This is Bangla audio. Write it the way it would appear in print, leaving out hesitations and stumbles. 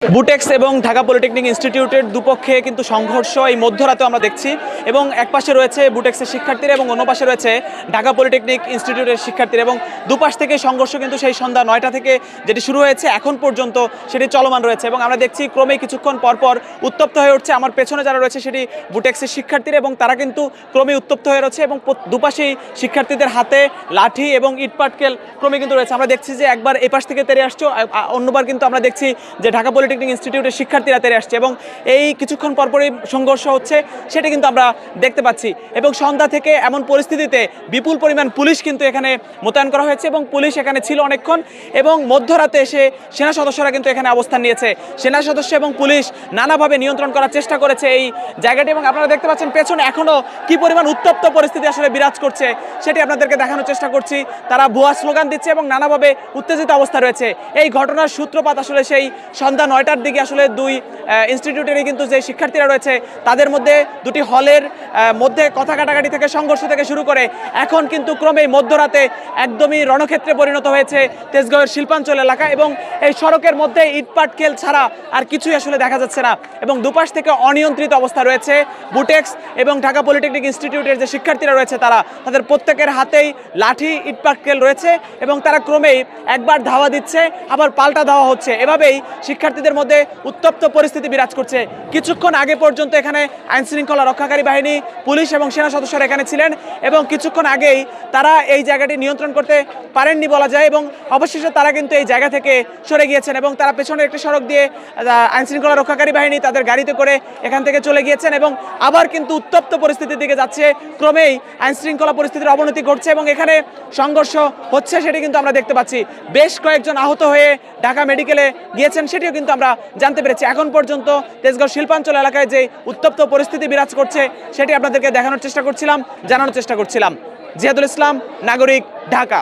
বুটেক্স এবং ঢাকা পলিটেকনিক ইনস্টিটিউটের দুপক্ষে কিন্তু সংঘর্ষ এই মধ্যরাতে আমরা দেখছি এবং একপাশে রয়েছে বুটেক্সের শিক্ষার্থীরা এবং অন্য পাশে রয়েছে ঢাকা পলিটেকনিক ইনস্টিটিউটের শিক্ষার্থীরা এবং দুপাশ থেকে সংঘর্ষ কিন্তু সেই সন্ধ্যা 9টা থেকে যেটি শুরু হয়েছে এখন পর্যন্ত সেটি চলমান রয়েছে এবং আমরা দেখছি ক্রমেই কিছুক্ষণ পরপর উত্তপ্ত হয়ে উঠছে। আমার পেছনে যারা রয়েছে সেটি বুটেক্সের শিক্ষার্থীরা এবং তারা কিন্তু ক্রমেই উত্তপ্ত হয়ে রয়েছে এবং দুপাশেই শিক্ষার্থীদের হাতে লাঠি এবং ইটপাটকেল ক্রমে কিন্তু রয়েছে। আমরা দেখছি যে একবার এপাশ থেকে তেড়ে আসছে, অন্যবার কিন্তু আমরা দেখছি যে ঢাকা পলিটেকনিক ইনস্টিটিউটের শিক্ষার্থীরা তেড়ে আসছে এবং এই কিছুক্ষণ পরপরই সংঘর্ষ হচ্ছে সেটা কিন্তু আমরা দেখতে পাচ্ছি এবং সন্ধ্যা থেকে এমন পরিস্থিতিতে বিপুল পরিমাণ পুলিশ কিন্তু এখানে মোতায়েন করা হয়েছে এবং পুলিশ এখানে ছিল অনেকক্ষণ এবং মধ্যরাতে এসে সেনা সদস্যরা কিন্তু এখানে অবস্থান নিয়েছে। সেনা সদস্য এবং পুলিশ নানাভাবে নিয়ন্ত্রণ করার চেষ্টা করেছে এই জায়গাটি এবং আপনারা দেখতে পাচ্ছেন পেছনে এখনও কি পরিমাণ উত্তপ্ত পরিস্থিতি আসলে বিরাজ করছে সেটি আপনাদেরকে দেখানোর চেষ্টা করছি। তারা ভুয়া স্লোগান দিচ্ছে এবং নানাভাবে উত্তেজিত অবস্থা রয়েছে। এই ঘটনার সূত্রপাত আসলে সেই সন্ধ্যা 9টার দিকে আসলে দুই ইনস্টিটিউটেরই কিন্তু যে শিক্ষার্থীরা রয়েছে তাদের মধ্যে দুটি হলের মধ্যে কথা কাটাকাটি থেকে সংঘর্ষ থেকে শুরু করে এখন কিন্তু ক্রমেই মধ্যরাতে একদমই রণক্ষেত্রে পরিণত হয়েছে তেজগাঁওয়ের শিল্পাঞ্চল এলাকা এবং এই সড়কের মধ্যে ইটপাটকেল ছাড়া আর কিছুই আসলে দেখা যাচ্ছে না এবং দুপাশ থেকে অনিয়ন্ত্রিত অবস্থা রয়েছে। বুটেক্স এবং ঢাকা পলিটেকনিক ইনস্টিটিউটের যে শিক্ষার্থীরা রয়েছে তাদের প্রত্যেকের হাতেই লাঠি ইটপাটকেল রয়েছে এবং তারা ক্রমেই একবার ধাওয়া দিচ্ছে আবার পাল্টা ধাওয়া হচ্ছে। এভাবেই শিক্ষার্থীদের মধ্যে উত্তপ্ত পরিস্থিতি বিরাজ করছে। কিছুক্ষণ আগে পর্যন্ত এখানে আইন শৃঙ্খলা রক্ষাকারী বাহিনী, পুলিশ এবং সেনা সদস্যরা এখানে ছিলেন এবং কিছুক্ষণ আগেই তারা এই জায়গাটি নিয়ন্ত্রণ করতে পারেননি বলা যায় এবং অবশেষে তারা কিন্তু এই জায়গা থেকে সরে গিয়েছেন এবং তারা পেছনের একটি সড়ক দিয়ে আইন শৃঙ্খলা রক্ষাকারী বাহিনী তাদের গাড়িতে করে এখান থেকে চলে গিয়েছেন এবং আবার কিন্তু উত্তপ্ত পরিস্থিতির দিকে যাচ্ছে। ক্রমেই আইন শৃঙ্খলা পরিস্থিতির অবনতি ঘটছে এবং এখানে সংঘর্ষ হচ্ছে সেটি কিন্তু আমরা দেখতে পাচ্ছি। বেশ কয়েকজন আহত হয়ে ঢাকা মেডিকেলে গিয়েছেন সেটিও কিন্তু আমরা জানতে পেরেছি। এখন পর্যন্ত তেজগাঁও শিল্পাঞ্চল এলাকায় যে উত্তপ্ত পরিস্থিতি বিরাজ করছে সেটি আপনাদেরকে দেখানোর চেষ্টা করছিলাম, জানানোর চেষ্টা করছিলাম। জিয়াদুল ইসলাম, নাগরিক, ঢাকা।